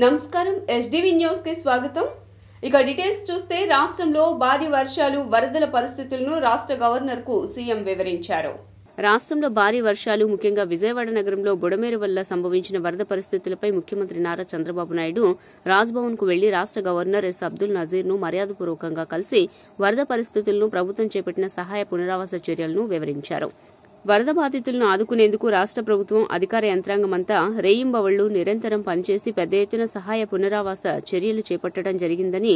నమస్కారం SDV news కి స్వాగతం. ఇక డీటెయిల్స్ చూస్తే రాష్ట్రంలో భారీ వర్షాలు వరదల పరిస్థితులను రాష్ట్ర గవర్నర్ కు సీఎం వివరించారు. రాష్ట్రంలో భారీ వర్షాలు ముఖ్యంగా విజయవాడ నగరంలో బుడమేరు వల్ల సంభవించిన వరద పరిస్థితులపై ముఖ్యమంత్రి నారా చంద్రబాబు నాయుడు రాజ్భవన్ కు వెళ్లి రాష్ట్ర గవర్నర్ ఎస్ అబ్దుల్ నజీర్ ను మర్యాదపూర్వకంగా కలిసి వరద పరిస్థితులను ప్రభుత్వం చేపట్టిన సహాయ పునరావాస చర్యలను వివరించారు. వరద బాధితులను ఆదుకునేందుకు రాష్ట్ర ప్రభుత్వం అధికార యంత్రాంగమంతా రేయింబవళ్లు నిరంతరం పనిచేసి పెద్ద ఎత్తున సహాయ పునరావాస చర్యలు చేపట్టడం జరిగిందని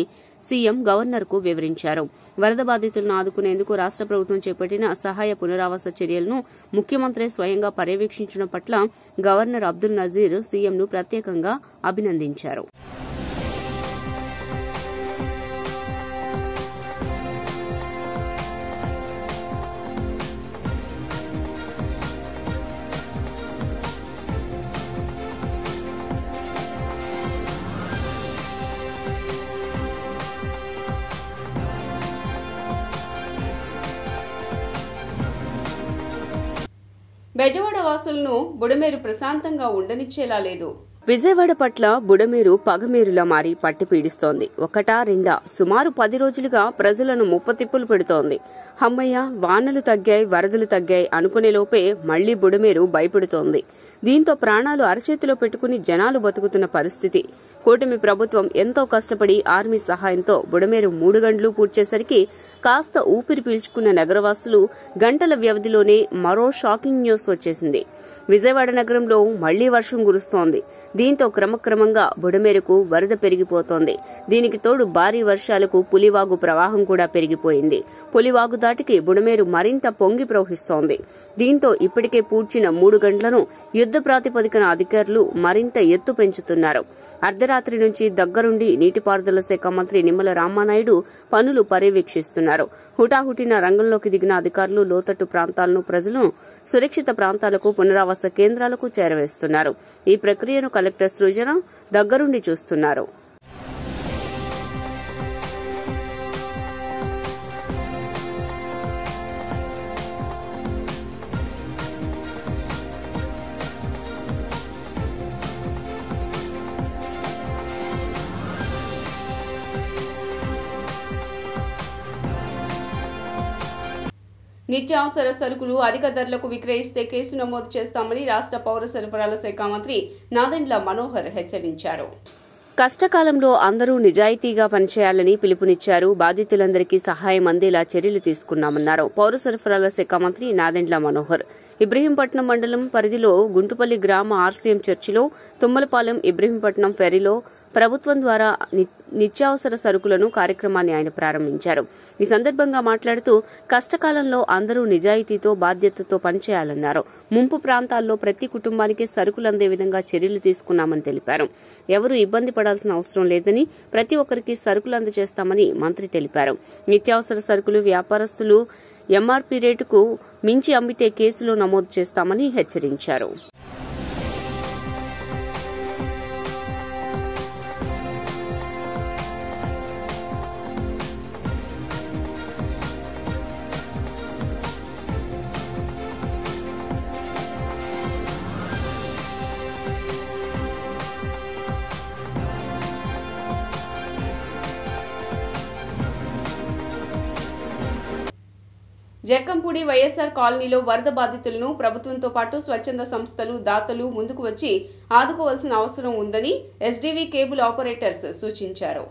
సీఎం గవర్నర్ కు వివరించారు. వరద బాధితులను ఆదుకునేందుకు రాష్ట్ర ప్రభుత్వం చేపట్టిన సహాయ పునరావాస చర్యలను ముఖ్యమంత్రి స్వయంగా పర్యవేక్షించడం పట్ల గవర్నర్ అబ్దుల్ నజీర్ సీఎంను ప్రత్యేకంగా అభినందించారు. బెజవాడ వాసులను బుడమేరు ప్రశాంతంగా ఉండనిచ్చేలా లేదు. విజయవాడ పట్ల బుడమేరు పగమేరులా మారి పట్టి పీడిస్తోంది. ఒకటా రెండా సుమారు 10 రోజులుగా ప్రజలను ముప్పతిప్పులు పెడుతోంది. హమ్మయ్య వానలు తగ్గాయి, వరదలు తగ్గాయి అనుకునే లోపే మళ్లీ బుడమేరు భయపెడుతోంది. దీంతో ప్రాణాలు అరచేతిలో పెట్టుకుని జనాలు బతుకుతున్న పరిస్థితి. కూటమి ప్రభుత్వం ఎంతో కష్టపడి ఆర్మీ సహాయంతో బుడమేరు 3 గంటలు పూడ్చేసరికి కాస్త ఊపిరి పీల్చుకున్న నగరవాసులు గంటల వ్యవధిలోనే మరో షాకింగ్ న్యూస్ వచ్చేసింది. విజయవాడ నగరంలో మళ్లీ వర్షం కురుస్తోంది. దీంతో క్రమక్రమంగా బుడమేరుకు వరద పెరిగిపోతోంది. దీనికి తోడు భారీ వర్షాలకు పులివాగు ప్రవాహం కూడా పెరిగిపోయింది. పులివాగు దాటికి బుడమేరు మరింత పొంగి ప్రవహిస్తోంది. దీంతో ఇప్పటికే పూడ్చిన 3 గంటలను యుద్ద ప్రాతిపదికన అధికారులు మరింత ఎత్తు పెంచుతున్నారు. అర్ధరాత్రి నుంచి దగ్గరుండి నీటిపారుదల శాఖ మంత్రి నిమ్మల రామానాయుడు పనులు పర్యవేక్షిస్తున్నారు. హుటాహుటిన రంగంలోకి దిగిన అధికారులు లోతట్టు ప్రాంతాలను ప్రజలను సురక్షిత ప్రాంతాలకు పునరావాస కేంద్రాలకు చేరవేస్తున్నారు. ఈ ప్రక్రియను కలెక్టర్ సృజన దగ్గరుండి చూస్తున్నారు. నిత్యావసర సరుకులు అధిక ధరలకు విక్రయిస్తే కేసు నమోదు చేస్తామని రాష్ట్ర పౌర సరఫరాల శాఖ మంత్రి నాదెండ్ల మనోహర్ హెచ్చరించారు. కష్టకాలంలో అందరూ నిజాయితీగా పనిచేయాలని పిలుపునిచ్చారు. బాధితులందరికీ సహాయం అందేలా చర్యలు తీసుకున్నామన్నారు. పౌర సరఫరాల శాఖ మంత్రి నాదెండ్ల మనోహర్ ఇబ్రహీంపట్నం మండలం పరిధిలో గుంటుపల్లి గ్రామ ఆర్సీఎం చర్చిలో, తుమ్మలపాలెం ఇబ్రహీంపట్నం ఫెరీలో ప్రభుత్వం ద్వారా నిత్యావసర సరుకులను కార్యక్రమాన్ని ఆయన ప్రారంభించారు. ఈ సందర్భంగా మాట్లాడుతూ కష్టకాలంలో అందరూ నిజాయితీతో బాధ్యతతో పనిచేయాలన్నారు. ముంపు ప్రాంతాల్లో ప్రతి కుటుంబానికి సరుకులు అందే విధంగా చర్యలు తీసుకున్నామని తెలిపారు. ఎవరూ ఇబ్బంది పడాల్సిన అవసరం లేదని, ప్రతి ఒక్కరికి సరుకులు అందజేస్తామని మంత్రి తెలిపారు. నిత్యావసర సరుకులు వ్యాపారస్తులు ఎంఆర్పీ రేటుకు మించి అమ్మితే కేసులు నమోదు చేస్తామని హెచ్చరించారు. జక్కంపూడి వైఎస్ఆర్ కాలనీలో వరద బాధితులను ప్రభుత్వంతో పాటు స్వచ్ఛంద సంస్థలు, దాతలు ముందుకు వచ్చి ఆదుకోవాల్సిన అవసరం ఉందని ఎస్డీవీ కేబుల్ ఆపరేటర్స్ సూచించారు.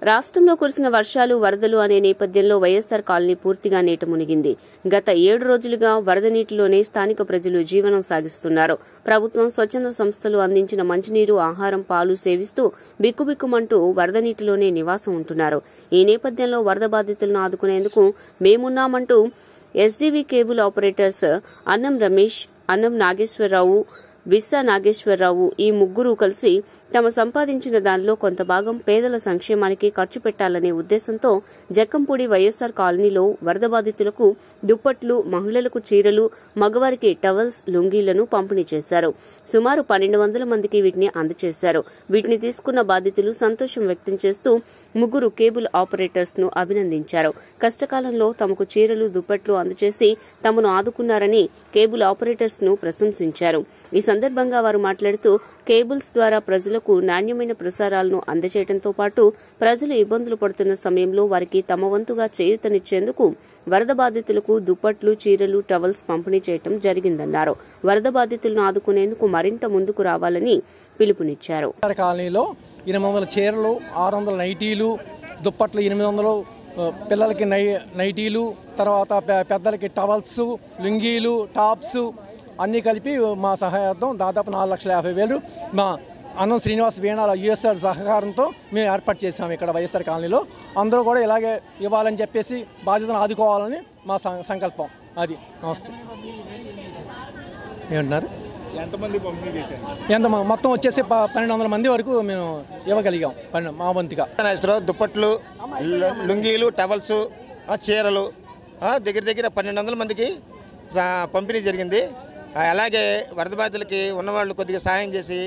రాష్ట్రంలో కురిసిన వర్షాలు, వరదలు అనే నేపథ్యంలో వైఎస్ఆర్ కాలనీ పూర్తిగా నీట మునిగింది. గత 7 రోజులుగా వరద నీటిలోనే స్థానిక ప్రజలు జీవనం సాగిస్తున్నారు. ప్రభుత్వం, స్వచ్ఛంద సంస్థలు అందించిన మంచినీరు, ఆహారం, పాలు సేవిస్తూ బిక్కుబిక్కుమంటూ వరద నీటిలోనే నివాసం ఉంటున్నారు. ఈ నేపథ్యంలో వరద బాధితులను ఆదుకునేందుకు మేమున్నామంటూ ఎస్డీవీ కేబుల్ ఆపరేటర్స్ అన్నం రమేష్, అన్నం నాగేశ్వరరావు, విస్సా నాగేశ్వరరావు ఈ ముగ్గురు కలిసి తమ సంపాదించిన దానిలో కొంత భాగం పేదల సంక్షేమానికి ఖర్చు పెట్టాలనే ఉద్దేశంతో జక్కంపూడి వైఎస్ఆర్ కాలనీలో వరద బాధితులకు దుప్పట్లు, మహిళలకు చీరలు, మగవారికి టవల్స్, లుంగీలను పంపిణీ చేశారు. సుమారు 1200 మందికి వీటిని అందజేశారు. వీటిని తీసుకున్న బాధితులు సంతోషం వ్యక్తం చేస్తూ ముగ్గురు కేబుల్ ఆపరేటర్స్ ను అభినందించారు. కష్టకాలంలో తమకు చీరలు, దుప్పట్లు అందజేసి తమను ఆదుకున్నారని కేబుల్ ఆపరేటర్స్ ను ప్రశంసించారు. ఈ సందర్భంగా వారు మాట్లాడుతూ కేబుల్స్ ద్వారా ప్రజలకు నాణ్యమైన ప్రసారాలను అందజేయడంతో పాటు ప్రజలు ఇబ్బందులు పడుతున్న సమయంలో వారికి తమ వంతుగా చేయూతనిచ్చేందుకు వరద బాధితులకు దుప్పట్లు, చీరలు, టవల్స్ పంపిణీ చేయడం జరిగిందన్నారు. వరద బాధితులను ఆదుకునేందుకు మరింత ముందుకు రావాలని పిలుపునిచ్చారు. కాలనీలో 800 చీరలు, 600 నైటీలు, దుప్పట్లు 800, పిల్లలకి నైటీలు, తర్వాత పెద్దలకి టవల్స్, లుంగీలు, టాప్స్ అన్నీ కలిపి మా సహాయార్థం దాదాపు 4,50,000 మా అన్నం శ్రీనివాస్ వీణాల యుఎస్ఆర్ సహకారంతో మేము ఏర్పాటు చేసాము. ఇక్కడ వైఎస్ఆర్ కాలనీలో అందరూ కూడా ఇలాగే ఇవ్వాలని చెప్పేసి బాధ్యతను ఆదుకోవాలని మా సంకల్పం. అది. నమస్తే. ఏమంటున్నారు? మొత్తం వచ్చేసి 1,200 మంది వరకు మేము ఇవ్వగలిగాం మా వంతుగా. దుప్పట్లు, లుంగీలు, టవల్స్, చీరలు దగ్గర 1,200 మందికి పంపిణీ జరిగింది. అలాగే వరద బాధితులకి ఉన్నవాళ్ళు కొద్దిగా సహాయం చేసి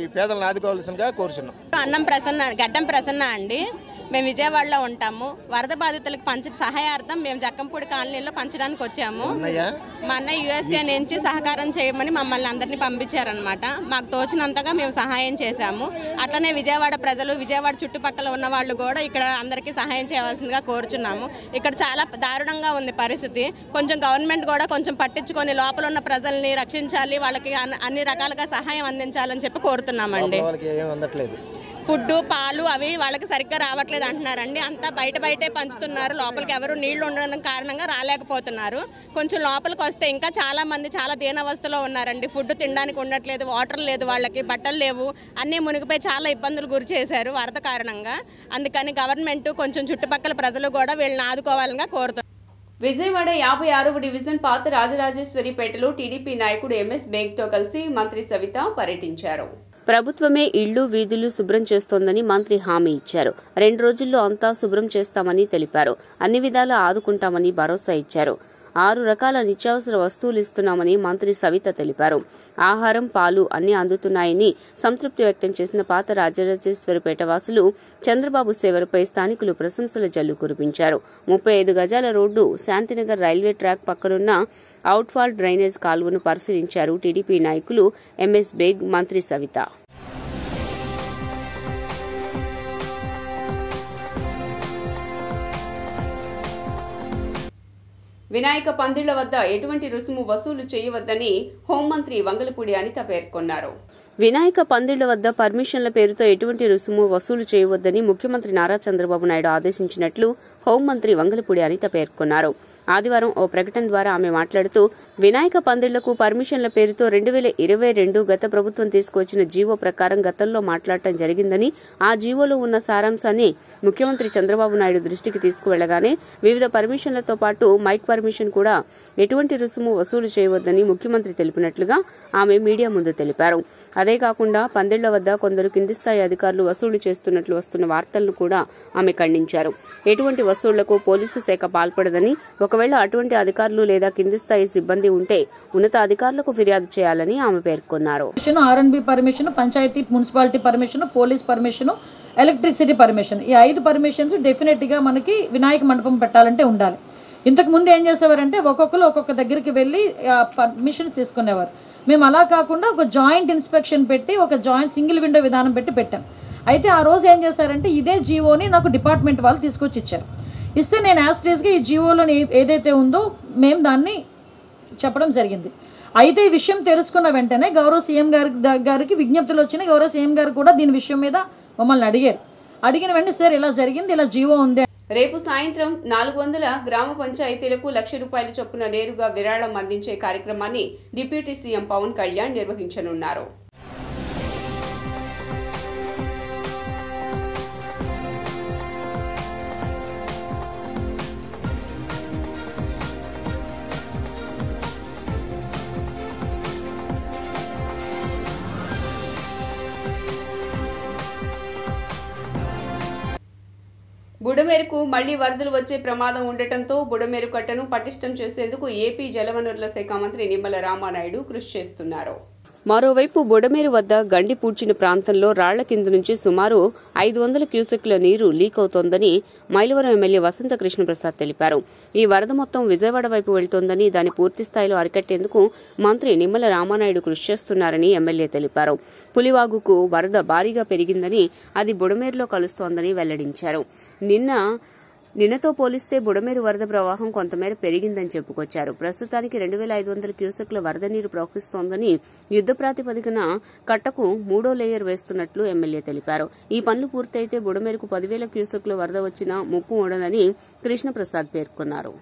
ఈ పేదలను ఆదుకోవాల్సిందిగా కోరుచున్నాం. గడ్డం ప్రసన్న అండి. మేము విజయవాడలో ఉంటాము. వరద బాధితులకు సహాయార్థం మేము జక్కంపూడి కాలనీలో పంచడానికి వచ్చాము. మా అన్నయ్య యుఎస్ఏ నుంచి సహకారం చేయమని మమ్మల్ని అందరినీ పంపించారనమాట. మాకు తోచినంతగా మేము సహాయం చేశాము. అట్లనే విజయవాడ ప్రజలు, విజయవాడ చుట్టుపక్కల ఉన్న వాళ్ళు కూడా ఇక్కడ అందరికీ సహాయం చేయవలసిందిగా కోరుచున్నాము. ఇక్కడ చాలా దారుణంగా ఉంది పరిస్థితి. కొంచెం గవర్నమెంట్ కూడా కొంచెం పట్టించుకొని లోపల ఉన్న ప్రజల్ని రక్షించాలి, వాళ్ళకి అన్ని రకాలుగా సహాయం అందించాలని చెప్పి కోరుతున్నామండి. ఫుడ్, పాలు అవి వాళ్ళకి సరిగ్గా రావట్లేదు అంటున్నారండి. అంతా బయటే పంచుతున్నారు. లోపలికి ఎవరు నీళ్లు ఉండడం కారణంగా రాలేకపోతున్నారు. కొంచెం లోపలికి వస్తే ఇంకా చాలా మంది చాలా దీనావస్థలో ఉన్నారండి. ఫుడ్ తినడానికి ఉండట్లేదు, వాటర్ లేదు, వాళ్ళకి బట్టలు లేవు, అన్నీ మునిగిపోయి చాలా ఇబ్బందులు గురి చేశారు వరద కారణంగా. అందుకని గవర్నమెంట్ కొంచెం చుట్టుపక్కల ప్రజలు కూడా వీళ్ళని ఆదుకోవాలని కోరుతున్నారు. విజయవాడ 56వ డివిజన్ పాత రాజరాజేశ్వరిపేటలో టీడీపీ నాయకుడు ఎంఎస్ బేగ్తో కలిసి మంత్రి సవిత పర్యటించారు. ప్రభుత్వమే ఇళ్లు, వీధులు శుభ్రం చేస్తోందని మంత్రి హామీ ఇచ్చారు. 2 రోజుల్లో అంతా శుభ్రం చేస్తామని తెలిపారు. అన్ని విధాలా ఆదుకుంటామని భరోసా ఇచ్చారు. 6 రకాల నిత్యావసర వస్తువులు ఇస్తున్నామని మంత్రి సవిత తెలిపారు. ఆహారం, పాలు అన్ని అందుతున్నాయని సంతృప్తి వ్యక్తం చేసిన పాత రాజరాజేశ్వరిపేట వాసులు చంద్రబాబు సేవలపై స్థానికులు ప్రశంసల జల్లు కురిపించారు. 35 గజాల రోడ్డు శాంతినగర్ రైల్వే ట్రాక్ పక్కనున్న అవుట్ఫాల్ డ్రైనేజ్ కాలువను పరిశీలించారు టీడీపీ నాయకులు ఎంఎస్ బేగ్, మంత్రి సవిత. వినాయక పందిళ్ల వద్ద ఎటువంటి రుసుము వసూలు చేయవద్దని హోంమంత్రి వంగలపూడి అనిత పేర్కొన్నారు. వినాయక పందిళ్ల వద్ద పర్మిషన్ల పేరుతో ఎటువంటి రుసుము వసూలు చేయవద్దని ముఖ్యమంత్రి నారా చంద్రబాబు నాయుడు ఆదేశించినట్లు హోంమంత్రి వంగలపూడి అనిత పేర్కొన్నారు. ఆదివారం ఓ ప్రకటన ద్వారా ఆమె మాట్లాడుతూ వినాయక పందిళ్లకు పర్మిషన్ల పేరుతో 2022 గత ప్రభుత్వం తీసుకువచ్చిన జీవో ప్రకారం గతంలో మాట్లాడటం జరిగిందని, ఆ జీవోలో ఉన్న సారాంశాన్ని ముఖ్యమంత్రి చంద్రబాబు నాయుడు దృష్టికి తీసుకువెళ్లగానే వివిధ పర్మిషన్లతో పాటు మైక్ పర్మిషన్ కూడా ఎటువంటి రుసుము వసూలు చేయవద్దని ముఖ్యమంత్రి తెలిపినట్లుగా ఆమె మీడియా ముందు తెలిపారు. అదే కాకుండా పందిళ్ల వద్ద కొందరు కింది స్థాయి అధికారులు వసూలు చేస్తున్నట్లు వస్తున్న వార్తలను కూడా ఆమె ఖండించారు. ఎటువంటి వసూళ్లకు పోలీసు శాఖ పాల్పడదని, ఒకవేళ అటువంటి అధికారులు లేదా కింది స్థాయి సిబ్బంది ఉంటే ఉన్నత అధికారులకు ఫిర్యాదు చేయాలని ఆమె పేర్కొన్నారు. R and B permission, panchayati municipality permission, police permission, electricity permission, ఈ 5 పర్మిషన్స్ డెఫినెట్ గా మనకి వినాయక మండపం పెట్టాలంటే ఉండాలి. ఇంతకు ముందు ఏం చేసేవారంటే ఒక్కొక్కరు ఒక్కొక్క దగ్గరికి వెళ్ళి పర్మిషన్ తీసుకునేవారు. మేము అలా కాకుండా ఒక జాయింట్ ఇన్స్పెక్షన్ పెట్టి ఒక జాయింట్ సింగిల్ విండో విధానం పెట్టాం. అయితే ఆ రోజు ఏం చేశారంటే ఇదే జీవోని నాకు డిపార్ట్మెంట్ వాళ్ళు తీసుకొచ్చి ఇచ్చారు. ఇస్తే నేను యాస్టేజ్గా ఈ జీవోలో ఏదైతే ఉందో మేము దాన్ని చెప్పడం జరిగింది. అయితే ఈ విషయం తెలుసుకున్న వెంటనే గౌరవ సీఎం గారికి విజ్ఞప్తులు వచ్చినాయి. గౌరవ సీఎం గారు కూడా దీని విషయం మీద మమ్మల్ని అడిగిన వెంటనే సార్ ఇలా జరిగింది, ఇలా జీవో ఉంది. రేపు సాయంత్రం 400 గ్రామ పంచాయతీలకు ₹1,00,000 చొప్పున నేరుగా విరాళం అందించే కార్యక్రమాన్ని డిప్యూటీ సీఎం పవన్ కళ్యాణ్ నిర్వహించనున్నారు. బుడమేరుకు మళ్లీ వరదలు వచ్చే ప్రమాదం ఉండటంతో బుడమేరు కట్టను పటిష్టం చేసేందుకు ఏపీ జలవనరుల శాఖ మంత్రి నిమ్మల రామానాయుడు కృషి చేస్తున్నారు. మరోవైపు బుడమేరు వద్ద గండి పూడ్చిన ప్రాంతంలో రాళ్ల కింద నుంచి సుమారు 500 క్యూసెక్ల నీరు లీక్ అవుతోందని మైలవరం ఎమ్మెల్యే వసంత కృష్ణప్రసాద్ తెలిపారు. ఈ వరద మొత్తం విజయవాడ వైపు వెళ్తోందని, దాన్ని పూర్తిస్థాయిలో అరికట్టేందుకు మంత్రి నిమ్మల రామానాయుడు కృషి చేస్తున్నారని ఎమ్మెల్యే తెలిపారు. పులివాగుకు వరద భారీగా పెరిగిందని, అది బుడమేరులో కలుస్తోందని వెల్లడించారు. నిన్నతో పోలిస్తే బుడమేరు వరద ప్రవాహం కొంతమేర పెరిగిందని చెప్పుకొచ్చారు. ప్రస్తుతానికి 2500 క్యూసెక్ల వరద నీరు ప్రవహిస్తోందని, యుద్ద ప్రాతిపదికన కట్టకు 3వ లేయర్ వేస్తున్నట్లు ఎమ్మెల్యే తెలిపారు. ఈ పనులు పూర్తయితే బుడమేరుకు 10,000 క్యూసెక్ల వరద వచ్చినా ముప్పు ఉండదని కృష్ణప్రసాద్ పేర్కొన్నారు.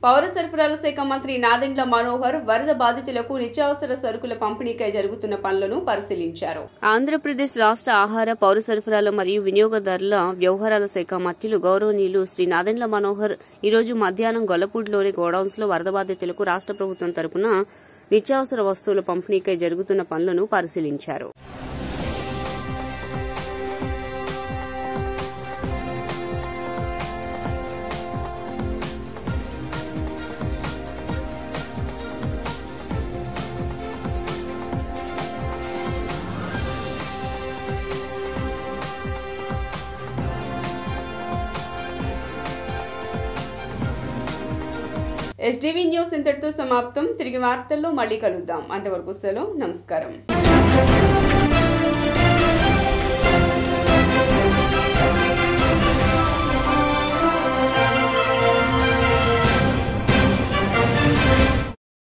పౌర సరఫరాల శాఖ మంత్రి నాదెండ్ల మనోహర్ వరద బాధితులకు నిత్యావసర సరుకుల పంపిణీకై జరుగుతున్న పనులను పరిశీలించారు. ఆంధ్రప్రదేశ్ రాష్ట్ర ఆహార, పౌర సరఫరాల మరియు వినియోగదారుల వ్యవహారాల శాఖ మంత్రులు గౌరవనీయులు శ్రీ నాదెండ్ల మనోహర్ ఈరోజు మధ్యాహ్నం గొల్లపూడిలోని గోడౌన్స్ లో వరద బాధితులకు రాష్ట్ర ప్రభుత్వం తరపున నిత్యావసర వస్తువుల పంపిణీకై జరుగుతున్న పనులను పరిశీలించారు. SDV న్యూస్ ఇంతటితో సమాప్తం. తిరిగి వార్తల్లో మళ్ళీ కలుద్దాం. అంతవరకు సెలవు. నమస్కారం.